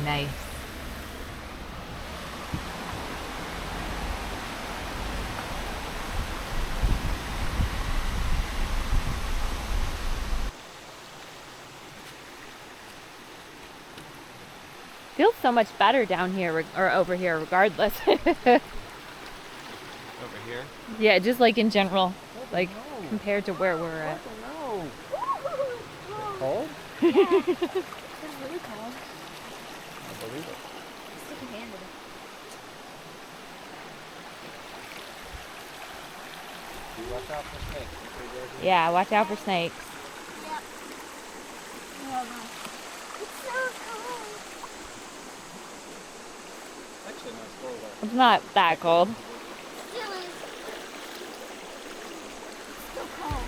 Nice. Feels so much better down here or over here regardless. Over here? Yeah, just like in general, like compared to where we're at. No. Cold? Yeah. It's really cold. I believe it. Stick a hand in it. You watch out for snakes. Yeah, watch out for snakes. Yep. Hold on. It's so cold. Actually, no, it's cold. It's not that cold. Still is. Still cold.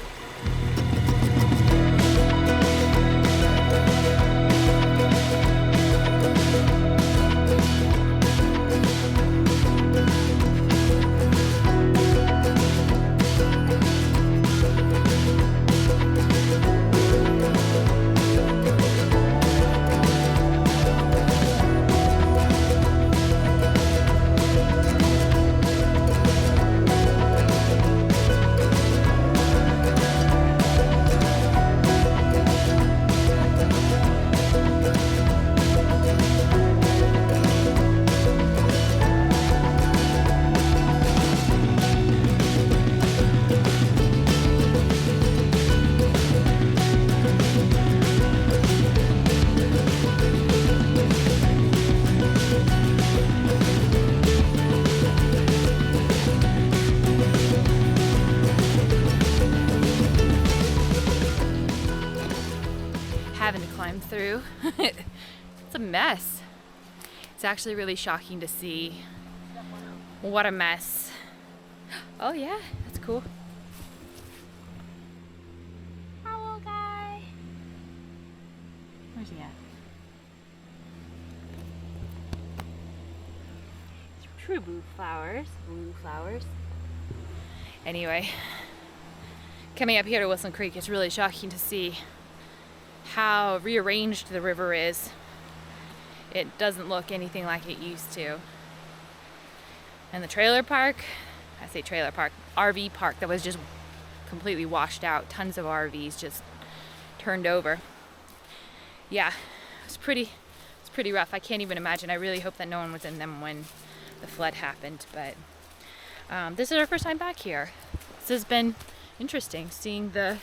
Having to climb through. It's a mess. It's actually really shocking to see what a mess. Oh yeah, that's cool. Owl guy. Where's he at? True blue flowers. Blue flowers. Anyway, coming up here to Wilson Creek, it's really shocking to see how rearranged the river is. It doesn't look anything like it used to. And the trailer park, I say trailer park, RV park that was just completely washed out. Tons of RVs just turned over. Yeah, it's pretty rough. I can't even imagine. I really hope that no one was in them when the flood happened, but this is our first time back here. This has been interesting, seeing the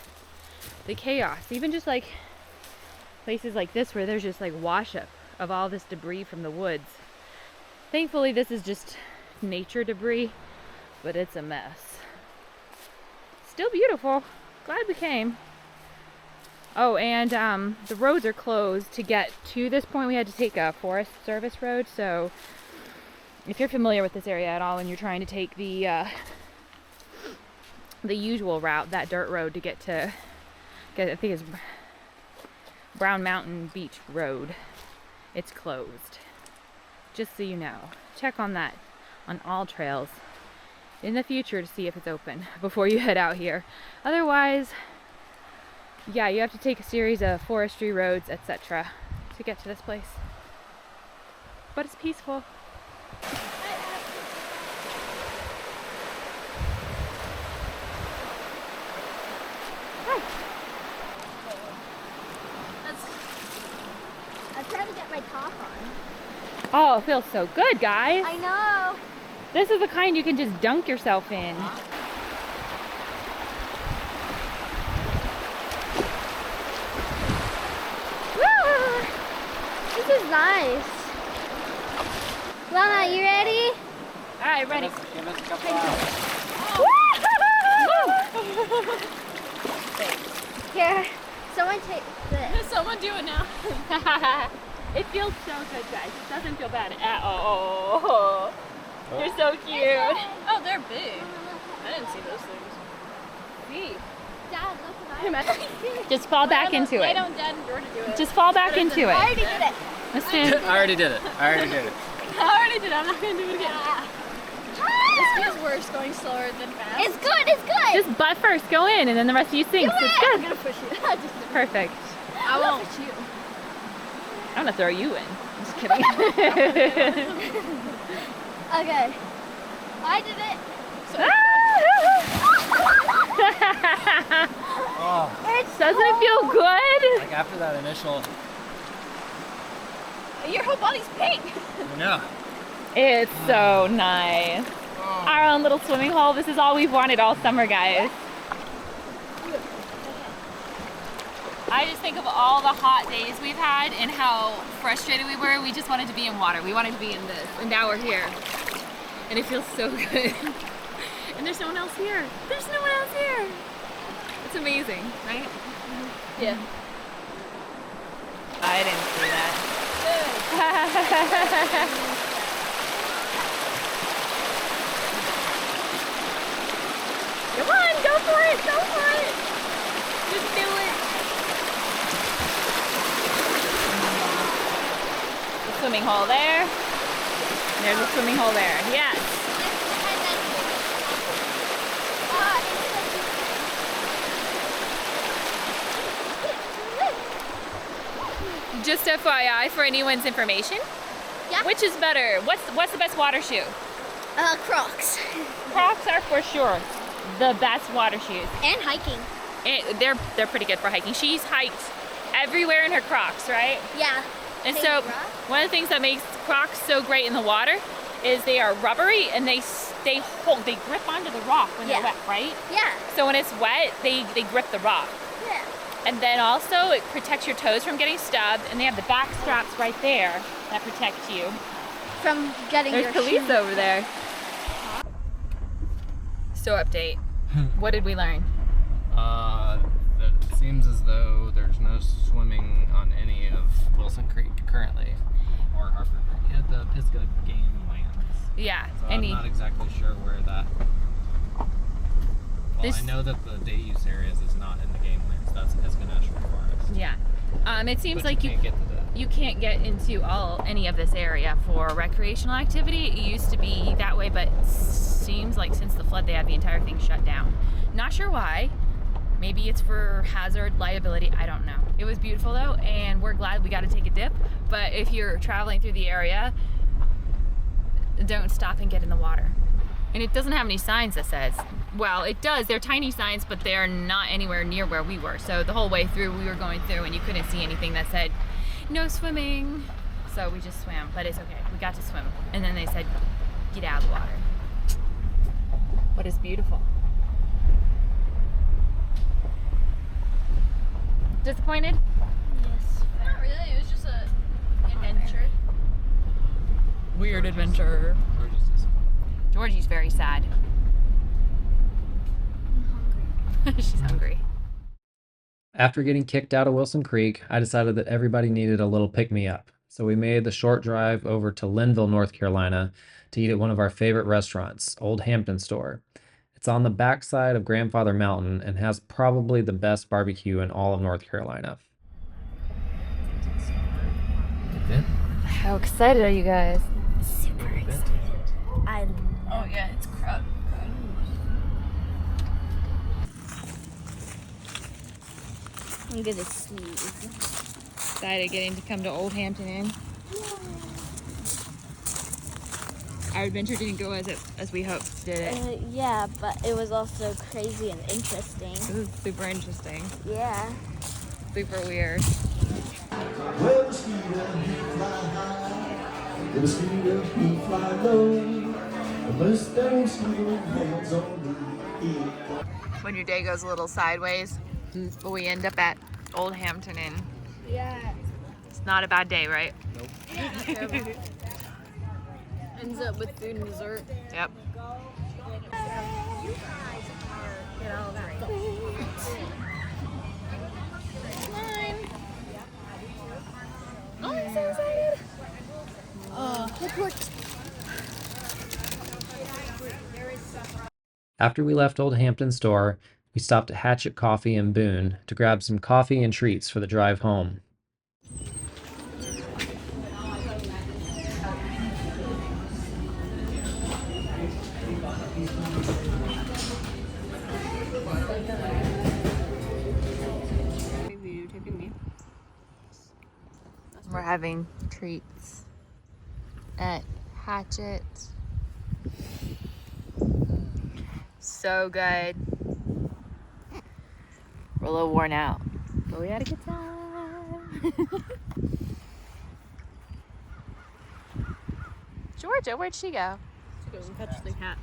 chaos. Even just like places like this where there's just like wash up of all this debris from the woods. Thankfully this is just nature debris, but it's a mess. Still beautiful. Glad we came. Oh, and the roads are closed. To get to this point we had to take a Forest Service road, so if you're familiar with this area at all and you're trying to take the usual route, that dirt road to get to, I think it's Brown Mountain Beach Road, it's closed. Just so you know. Check on that on Alltrails in the future to see if it's open before you head out here. Otherwise, yeah, you have to take a series of forestry roads, etc. to get to this place. But it's peaceful. I'm trying to get my top on. Oh, it feels so good, guys. I know. This is the kind you can just dunk yourself in. Woo! This is nice. Lana, you ready? All right, ready. Give us a couple hours. Here, someone take this. Someone do it now. It feels so good, guys. It doesn't feel bad at all. You're so cute. Oh, they're big. I didn't see those things. See? Dad, look at that. Just fall back into Why it. don't Dad and Jordan do it? Just fall back into I it. already did it. Let's do it. I already did it. I already did it. I'm not going to do it again. This feels worse going slower than fast. It's good, it's good. Just butt first, go in, and then the rest of you sink. So it's I'm good. going to push you. Perfect. I won't. Look at you. I'm gonna throw you in. Just kidding. Okay. I did it. Oh, Doesn't it feel good? like after that initial. Your whole body's pink. No. It's so nice. Our own little swimming hole. This is all we've wanted all summer, guys. I just think of all the hot days we've had and how frustrated we were. We just wanted to be in water. We wanted to be in this. And now we're here. And it feels so good. And there's no one else here. There's no one else here. It's amazing, right? Yeah. I didn't see that. Come on, go for it, go for it. Just do it. The swimming hole there. And there's a swimming hole there. Yes. Just FYI for anyone's information. Yeah. Which is better? What's the best water shoe? Crocs. Crocs are for sure the best water shoes. And hiking. They're pretty good for hiking. She's hiked everywhere in her Crocs, right? Yeah. And They so rock? one of the things that makes Crocs so great in the water is they are rubbery and they grip onto the rock when they're Yeah. wet, right? Yeah. So when it's wet, they grip the rock. Yeah. And then also it protects your toes from getting stubbed, and they have the back straps right there that protect you. From getting There's your police shoe. over there. So update. What did we learn? That it seems as though there's no swimming on any of Wilson Creek currently, or Harper Creek. At the Pisgah Game Lands. Yeah. So I'm not exactly sure where that. Well, This- I know that the day use areas is not in the game lands. That's Pisgah National Forest. Yeah. It seems But like you can't get to that. you can't get into any of this area for recreational activity. It used to be that way, but it seems like since the flood they had the entire thing shut down. Not sure why. Maybe it's for hazard liability. I don't know. It was beautiful though, and we're glad we got to take a dip. But if you're traveling through the area, don't stop and get in the water. And it doesn't have any signs that says, well, it does. They're tiny signs, but they're not anywhere near where we were. So the whole way through, we were going through and you couldn't see anything that said, no swimming. So we just swam, but it's okay. We got to swim. And then they said, get out of the water. But it's beautiful. Disappointed? Yes. Not really. It was just a adventure. Weird adventure. We're just disappointed. Georgie's very sad. She's hungry. After getting kicked out of Wilson Creek, I decided that everybody needed a little pick-me-up. So we made the short drive over to Linville, North Carolina to eat at one of our favorite restaurants, Old Hampton Store. It's on the backside of Grandfather Mountain and has probably the best barbecue in all of North Carolina. How excited are you guys? Super excited. I Oh yeah, it's crud. I'm gonna sneeze. Excited getting to come to Old Hampton Inn. Our adventure didn't go as we hoped, did it? Yeah, but it was also crazy and interesting. This is super interesting. Yeah. Super weird. Well, mosquito, he fly high. The mosquito, he fly low. The Mustang mosquito hands on the hill. When your day goes a little sideways, but we end up at Old Hampton Inn. Yeah. It's not a bad day, right? Ends up with food and dessert. Yep. Oh, I'm so excited. After we left Old Hampton Store, we stopped at Hatchet Coffee in Boone to grab some coffee and treats for the drive home. We're having treats at Hatchet. So good. We're a little worn out, but we had a good time. Georgia, where'd she go? She goes and fetches the cat.